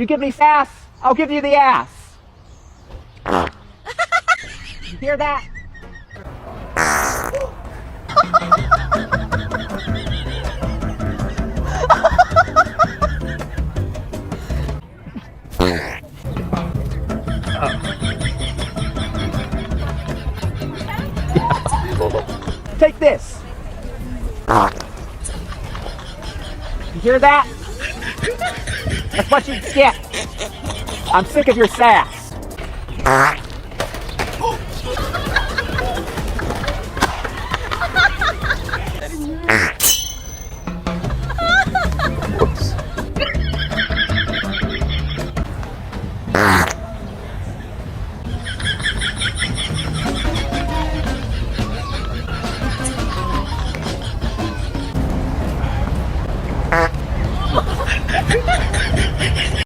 You give me sass, I'll give you the ass. You hear that? Take this. You hear that? That's what you get. I'm sick of your sass.